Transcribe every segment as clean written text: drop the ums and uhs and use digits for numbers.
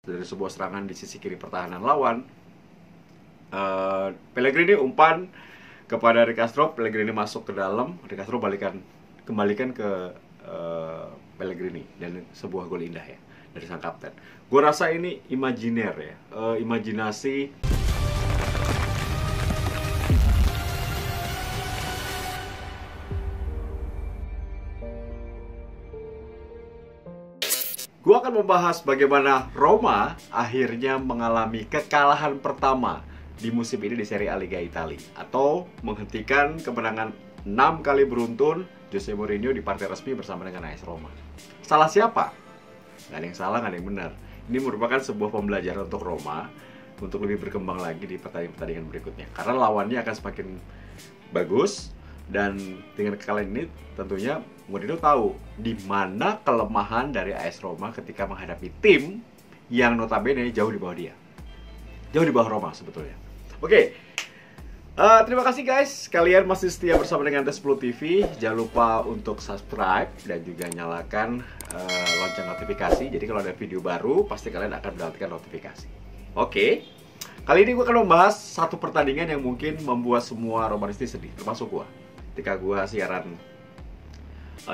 dari sebuah serangan di sisi kiri pertahanan lawan. Pellegrini umpan kepada Rick Kastrop, Pellegrini masuk ke dalam, Rick Kastrop kembalikan ke Pellegrini, dan sebuah gol indah ya dari sang kapten. Gue rasa ini imajiner ya, imajinasi. Gue akan membahas bagaimana Roma akhirnya mengalami kekalahan pertama di musim ini di Serie A Liga Italia, atau menghentikan kemenangan 6 kali beruntun Jose Mourinho di partai resmi bersama dengan AS Roma. Salah siapa? Gak ada yang salah, gak ada yang benar. Ini merupakan sebuah pembelajaran untuk Roma untuk lebih berkembang lagi di pertandingan-pertandingan berikutnya, karena lawannya akan semakin bagus. Dan dengan kekalahan ini tentunya Mourinho tahu di mana kelemahan dari AS Roma ketika menghadapi tim yang notabene jauh di bawah dia, jauh di bawah Roma sebetulnya. Oke, terima kasih guys, kalian masih setia bersama dengan Tes10 TV. Jangan lupa untuk subscribe dan juga nyalakan lonceng notifikasi. Jadi kalau ada video baru pasti kalian akan mendapatkan notifikasi. Oke, kali ini gue akan membahas satu pertandingan yang mungkin membuat semua Romanisti sedih, termasuk gue. Ketika gue siaran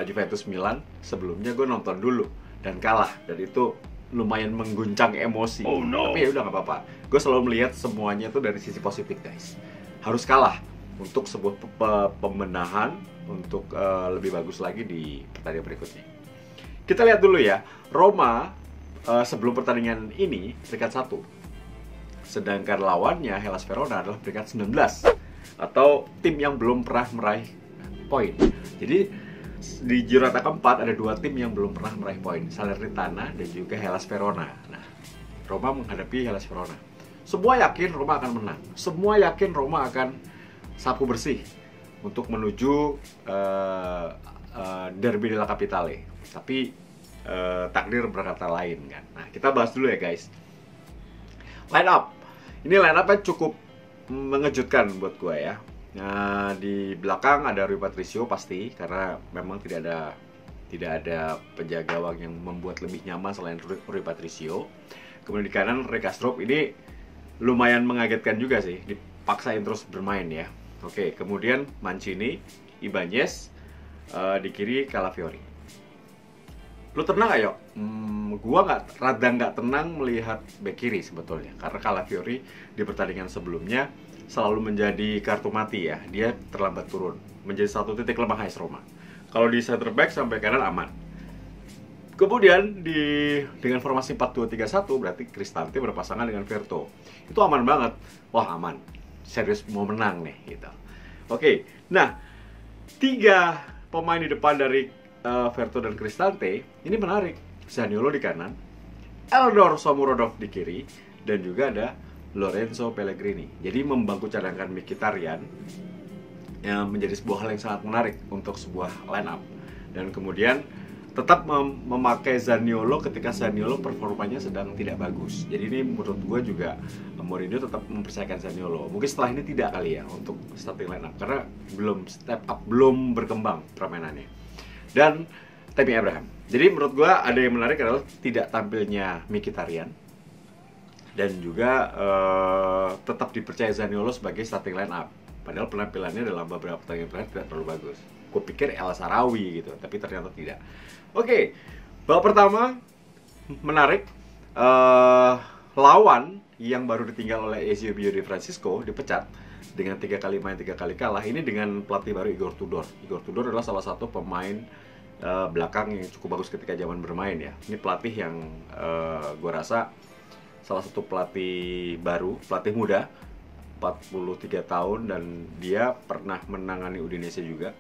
Juventus Milan, sebelumnya gue nonton dulu dan kalah, dan itu lumayan mengguncang emosi. Oh, no. Tapi ya udah nggak apa-apa. Gue selalu melihat semuanya tuh dari sisi positif guys. Harus kalah untuk sebuah pembenahan untuk lebih bagus lagi di pertandingan berikutnya. Kita lihat dulu ya, Roma sebelum pertandingan ini peringkat 1, sedangkan lawannya Hellas Verona adalah peringkat 19, atau tim yang belum pernah meraih poin. Jadi di Girona keempat ada 2 tim yang belum pernah meraih poin, Salernitana dan juga Hellas Verona. Nah, Roma menghadapi Hellas Verona. Semua yakin Roma akan menang. Semua yakin Roma akan sapu bersih untuk menuju Derby della Capitale. Tapi takdir berkata lain kan. Nah, kita bahas dulu ya guys. Line up. Ini line up-nya cukup mengejutkan buat gue ya. Nah, di belakang ada Rui Patricio pasti, karena memang tidak ada penjaga gawang yang membuat lebih nyaman selain Rui Patricio. Kemudian di kanan Rick Kastrop, ini lumayan mengagetkan juga sih, dipaksain terus bermain ya. Oke, kemudian Mancini, Ibanez, di kiri Calafiori. Lu tenang gak, Yok? Gua rada nggak tenang melihat bek kiri sebetulnya, karena Calafiori di pertandingan sebelumnya selalu menjadi kartu mati ya. Dia terlambat turun, menjadi satu titik lemah AS Roma. Kalau di center back sampai kanan aman. Kemudian dengan formasi 4-2-3-1 berarti Cristante berpasangan dengan Verto. Itu aman banget. Wah, aman. Serius mau menang nih gitu. Oke. Nah, 3 pemain di depan dari Verto dan Cristante ini menarik. Zaniolo di kanan, Eldor Shomurodov di kiri, dan juga ada Lorenzo Pellegrini. Jadi membangku cadangkan Mkhitaryan yang menjadi sebuah hal yang sangat menarik untuk sebuah line up. Dan kemudian tetap memakai Zaniolo ketika Zaniolo performanya sedang tidak bagus. Jadi ini menurut gue juga Mourinho tetap mempercayakan Zaniolo. Mungkin setelah ini tidak kali ya untuk starting line up, karena belum step up, belum berkembang permainannya. Dan Tammy Abraham. Jadi menurut gue ada yang menarik adalah tidak tampilnya Mkhitaryan, dan juga tetap dipercaya Zaniolo sebagai starting line up. Padahal penampilannya dalam beberapa pertandingan terakhir tidak terlalu bagus. Gue pikir El Shaarawy gitu, tapi ternyata tidak. Oke, babak pertama menarik. Lawan yang baru ditinggal oleh Eusebio Di Francesco dipecat dengan 3 kali main 3 kali kalah. Ini dengan pelatih baru Igor Tudor. Igor Tudor adalah salah satu pemain belakang yang cukup bagus ketika zaman bermain ya. Ini pelatih yang gue rasa salah satu pelatih baru, pelatih muda, 43 tahun, dan dia pernah menangani Udinese juga,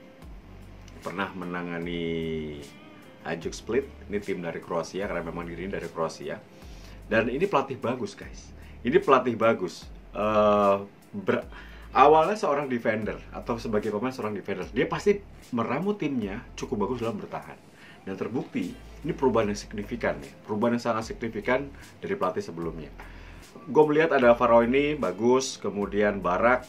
pernah menangani Hajduk Split. Ini tim dari Kroasia, karena memang dirinya dari Kroasia. Dan ini pelatih bagus guys. Ini pelatih bagus. Awalnya seorang defender, atau sebagai pemain seorang defender, dia pasti meramu timnya cukup bagus dalam bertahan. Dan terbukti ini perubahan yang signifikan ya, perubahan yang sangat signifikan dari pelatih sebelumnya. Gue melihat ada Faraoni bagus, kemudian Barak,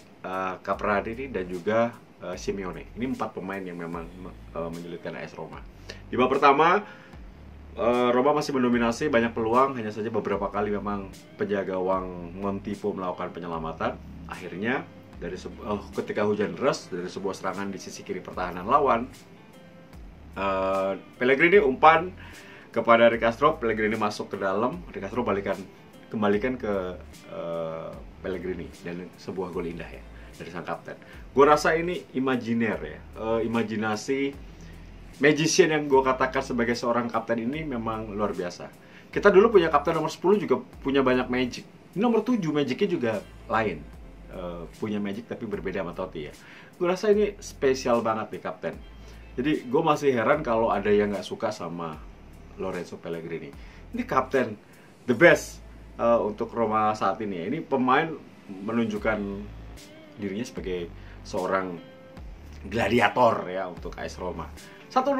Caprari, dan juga Simeone. Ini 4 pemain yang memang menyulitkan AS Roma. Di babak pertama Roma masih mendominasi, banyak peluang, hanya saja beberapa kali memang penjaga gawang Montipo melakukan penyelamatan. Akhirnya ketika hujan deras dari sebuah serangan di sisi kiri pertahanan lawan, Pellegrini umpan kepada De Castro, Pellegrini masuk ke dalam, De Castro kembalikan ke Pellegrini, dan sebuah gol indah ya dari sang kapten. Gue rasa ini imajiner ya, imajinasi magician yang gue katakan sebagai seorang kapten ini memang luar biasa. Kita dulu punya kapten nomor 10 juga punya banyak magic. Ini nomor 7 magicnya juga lain, punya magic tapi berbeda sama Totti ya. Gue rasa ini spesial banget nih kapten. Jadi gue masih heran kalau ada yang nggak suka sama Lorenzo Pellegrini. Ini kapten the best untuk Roma saat ini. Ini pemain menunjukkan dirinya sebagai seorang gladiator ya untuk AS Roma. 1-0,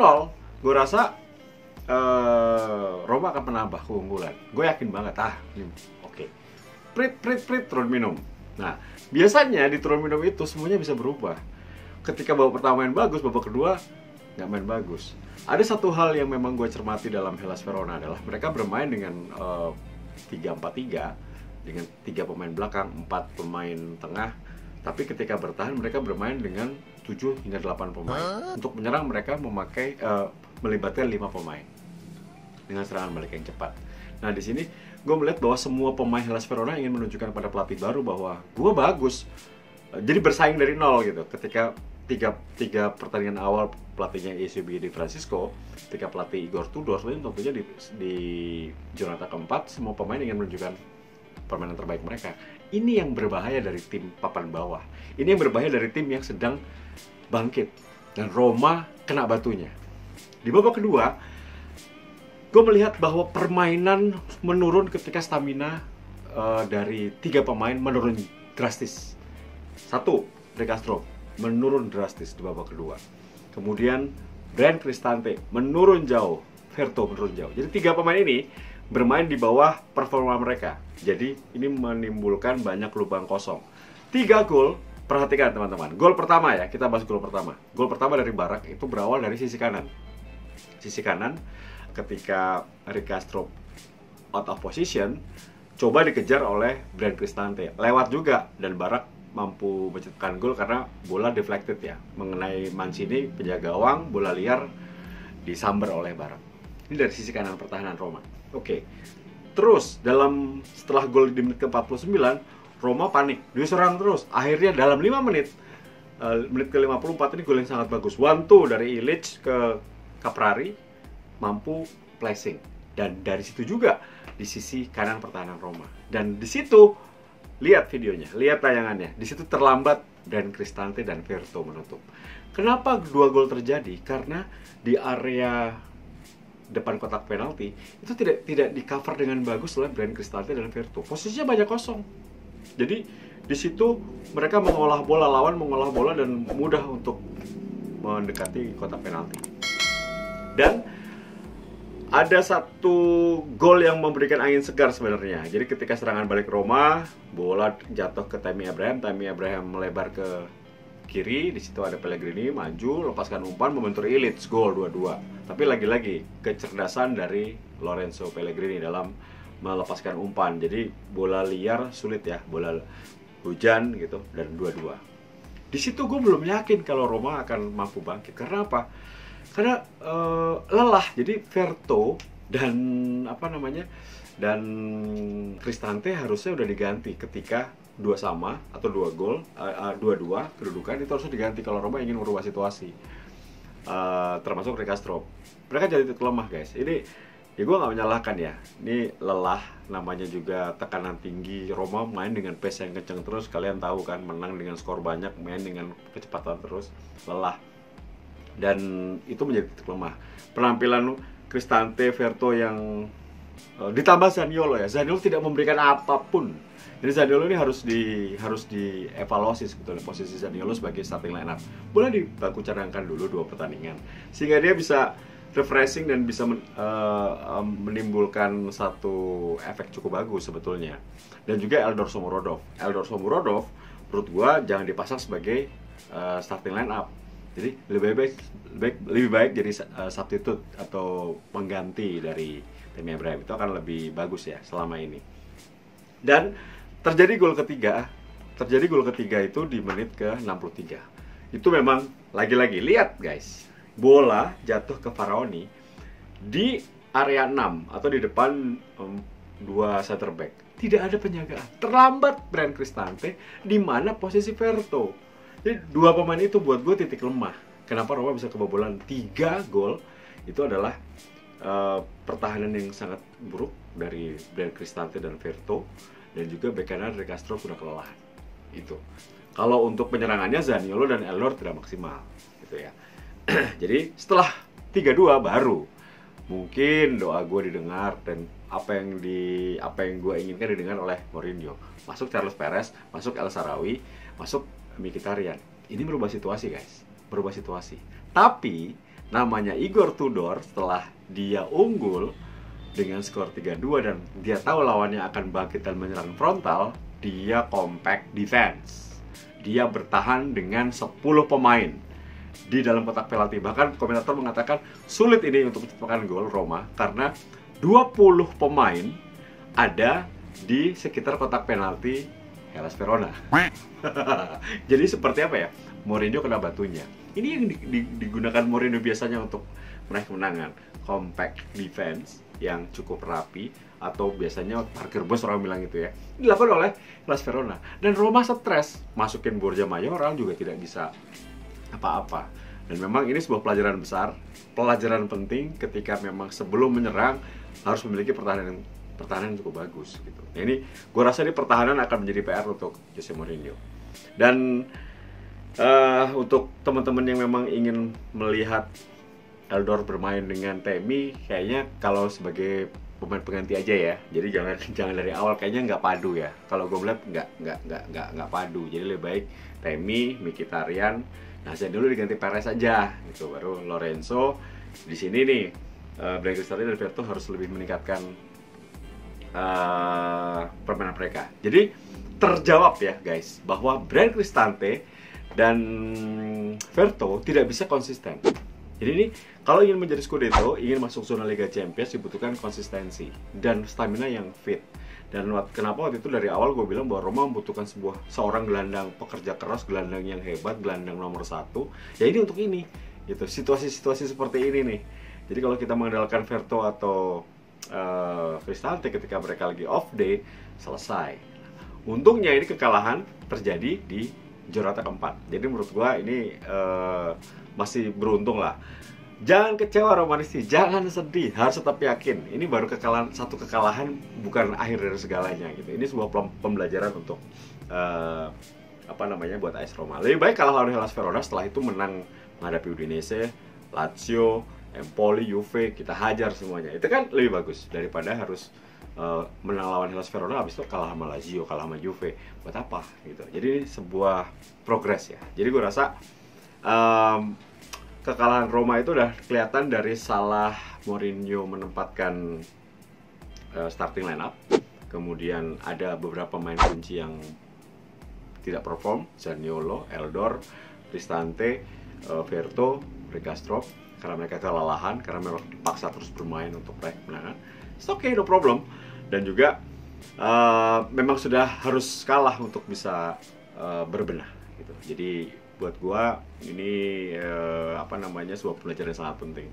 gue rasa Roma akan menambah keunggulan. Gue yakin banget, oke. Prit, turun minum. Nah, biasanya di turun minum itu semuanya bisa berubah. Ketika babak pertama main bagus, babak kedua nggak main bagus. Ada satu hal yang memang gue cermati dalam Hellas Verona adalah mereka bermain dengan 3-4-3 dengan 3 pemain belakang, 4 pemain tengah. Tapi ketika bertahan mereka bermain dengan 7 hingga 8 pemain. Untuk menyerang mereka melibatkan 5 pemain dengan serangan balik yang cepat. Nah, di sini gue melihat bahwa semua pemain Hellas Verona ingin menunjukkan pada pelatih baru bahwa gue bagus. Jadi bersaing dari nol gitu. Ketika tiga pertandingan awal pelatihnya Eusebio Di Francesco, ketika pelatih Igor Tudor, tentunya di Giornata keempat semua pemain ingin menunjukkan permainan terbaik mereka. Ini yang berbahaya dari tim papan bawah. Ini yang berbahaya dari tim yang sedang bangkit. Dan Roma kena batunya. Di babak kedua, gue melihat bahwa permainan menurun ketika stamina dari 3 pemain menurun drastis. 1, De Castro menurun drastis di babak kedua. Kemudian Bryan Cristante menurun jauh, Verto menurun jauh. Jadi 3 pemain ini bermain di bawah performa mereka. Jadi ini menimbulkan banyak lubang kosong. 3 gol, perhatikan teman-teman. Gol pertama ya, kita bahas gol pertama. Gol pertama dari Barak itu berawal dari sisi kanan. Sisi kanan ketika De Castro out of position, coba dikejar oleh Bryan Cristante. Lewat juga dan Barak mampu mencetakkan gol karena bola deflected ya, mengenai Mancini penjaga gawang, bola liar disamber oleh Barak. Ini dari sisi kanan pertahanan Roma. Oke. Terus setelah gol di menit ke-49, Roma panik, diserang terus. Akhirnya dalam 5 menit, menit ke-54 ini gol yang sangat bagus. 1-2 dari Ilic ke Caprari, mampu placing. Dan dari situ juga di sisi kanan pertahanan Roma. Dan di situ lihat videonya, lihat tayangannya. Di situ terlambat dan Cristante dan Verto menutup. Kenapa 2 gol terjadi? Karena di area depan kotak penalti itu tidak di cover dengan bagus oleh Bryan Cristante dan Verto. Posisinya banyak kosong. Jadi di situ mereka mengolah bola dan mudah untuk mendekati kotak penalti. Dan ada satu gol yang memberikan angin segar sebenarnya. Jadi ketika serangan balik Roma, bola jatuh ke Tammy Abraham melebar ke kiri. Di situ ada Pellegrini maju, lepaskan umpan, membentur Ilic, gol 2-2. Tapi lagi-lagi kecerdasan dari Lorenzo Pellegrini dalam melepaskan umpan. Jadi bola liar sulit ya, bola hujan gitu, dan 2-2. Di situ gue belum yakin kalau Roma akan mampu bangkit. Karena apa? Karena lelah. Jadi Verto dan dan Cristante harusnya udah diganti ketika 2-2 atau 2 gol, 2-2 kedudukan itu harusnya diganti kalau Roma ingin merubah situasi. Termasuk De Castro. Mereka jadi lemah guys. Ini ya gue nggak menyalahkan ya. Ini lelah, namanya juga tekanan tinggi. Roma main dengan pace yang kenceng terus. Kalian tahu kan, menang dengan skor banyak, main dengan kecepatan terus, lelah. Dan itu menjadi titik lemah. Penampilan Cristante, Verto yang ditambah Zaniolo ya. Zaniolo tidak memberikan apapun. Jadi Zaniolo ini harus dievaluasi sebetulnya posisi Zaniolo sebagai starting line up. Boleh dibaku cadangkan dulu 2 pertandingan sehingga dia bisa refreshing dan bisa menimbulkan satu efek cukup bagus sebetulnya. Dan juga Eldor Shomurodov menurut gua jangan dipasang sebagai starting line up. Jadi lebih baik jadi substitute atau pengganti dari Tammy Abraham, itu akan lebih bagus ya selama ini. Dan terjadi gol ketiga itu di menit ke 63. Itu memang lagi-lagi lihat guys, bola jatuh ke Faraoni di area 6 atau di depan dua center back. Tidak ada penjagaan. Terlambat Bryan Cristante di mana posisi Verto. Jadi dua pemain itu buat gue titik lemah. Kenapa Roma bisa kebobolan 3 gol? Itu adalah pertahanan yang sangat buruk dari Bryan Cristante dan Verto, dan juga bek kanan De Castro sudah kelelahan. Itu. Kalau untuk penyerangannya Zaniolo dan Eldor tidak maksimal, gitu ya. Jadi setelah 3-2 baru mungkin doa gue didengar, dan apa yang gue inginkan didengar oleh Mourinho. Masuk Charles Perez, masuk El Shaarawy, masuk Mkhitaryan. Ini merubah situasi guys, merubah situasi. Tapi namanya Igor Tudor, setelah dia unggul dengan skor 3-2 dan dia tahu lawannya akan bangkit dan menyerang frontal, dia compact defense. Dia bertahan dengan 10 pemain di dalam kotak penalti. Bahkan komentator mengatakan sulit ini untuk menciptakan gol Roma karena 20 pemain ada di sekitar kotak penalti Hellas Verona. Jadi seperti apa ya? Mourinho kena batunya. Ini yang digunakan Mourinho biasanya untuk meraih kemenangan. Compact defense yang cukup rapi, atau biasanya parkir bus orang bilang gitu ya, dilakukan oleh Hellas Verona. Dan Roma stres, masukin Borja Mayoral juga tidak bisa apa-apa. Dan memang ini sebuah pelajaran besar, pelajaran penting ketika memang sebelum menyerang harus memiliki pertahanan yang cukup bagus gitu. Nah, ini gue rasa ini pertahanan akan menjadi PR untuk Jose Mourinho. Dan untuk teman-teman yang memang ingin melihat Eldor bermain dengan Tammy, kayaknya kalau sebagai pemain pengganti aja ya. Jadi jangan dari awal, kayaknya nggak padu ya. Kalau gue melihat nggak padu. Jadi lebih baik Tammy, Mkhitaryan, nah saya dulu diganti Perez aja gitu. Baru Lorenzo di sini nih. Bryan Cristante dan Verto harus lebih meningkatkan permainan mereka. Jadi terjawab ya guys, bahwa Bryan Cristante dan Verto tidak bisa konsisten. Jadi ini kalau ingin menjadi Scudetto, ingin masuk zona Liga Champions, dibutuhkan konsistensi dan stamina yang fit. Dan kenapa waktu itu dari awal gue bilang bahwa Roma membutuhkan seorang gelandang pekerja keras, gelandang yang hebat, gelandang nomor 1. Ya ini untuk ini, gitu. Situasi-situasi seperti ini nih. Jadi kalau kita mengandalkan Verto atau Cristante ketika mereka lagi off day, selesai. Untungnya ini kekalahan terjadi di Jornada keempat. Jadi menurut gue ini masih beruntung lah. Jangan kecewa Romanisti, jangan sedih, harus tetap yakin. Ini baru satu kekalahan, bukan akhir dari segalanya gitu. Ini sebuah pembelajaran untuk buat AS Roma. Lebih baik kalah lawan Hellas Verona, setelah itu menang menghadapi Udinese, Lazio, Empoli, Juve, kita hajar semuanya. Itu kan lebih bagus daripada harus menang lawan Hellas Verona, habis itu kalah sama Lazio, kalah sama Juve. Buat apa gitu. Jadi sebuah progres ya. Jadi gue rasa kekalahan Roma itu udah kelihatan dari salah Mourinho menempatkan starting line up. Kemudian ada beberapa pemain kunci yang tidak perform, Zaniolo, Eldor, Cristante, Verto, De Castro, karena mereka kelelahan, karena memang dipaksa terus bermain untuk meraih kemenangan. It's okay, no problem. Dan juga memang sudah harus kalah untuk bisa berbenah gitu. Jadi buat gua ini sebuah pelajaran yang sangat penting.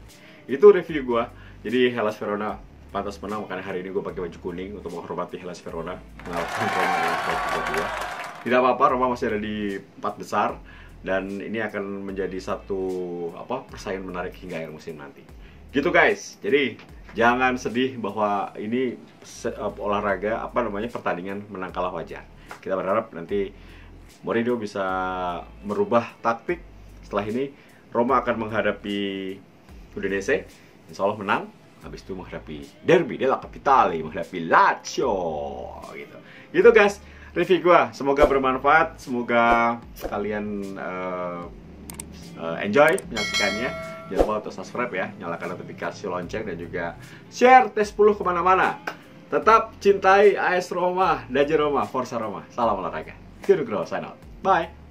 Itu review gua. Jadi Hellas Verona pantas menang, makanya hari ini gua pakai baju kuning untuk menghormati Hellas Verona mengalahkan Roma dengan skor 3-2. Tidak apa-apa, Roma masih ada di 4 besar dan ini akan menjadi satu persaingan menarik hingga akhir musim nanti. Gitu guys. Jadi jangan sedih bahwa ini olahraga pertandingan menang kalah wajar. Kita berharap nanti Mourinho bisa merubah taktik. Setelah ini Roma akan menghadapi Udinese, insya Allah menang. Habis itu menghadapi Derby della Capitale, menghadapi Lazio gitu. Gitu guys, review gua. Semoga bermanfaat, semoga kalian enjoy menyaksikannya. Jangan lupa untuk subscribe ya, nyalakan notifikasi lonceng, dan juga share T10 kemana-mana. Tetap cintai AS Roma, Daje Roma, Forza Roma. Salam olahraga. Kiro sign out. Bye.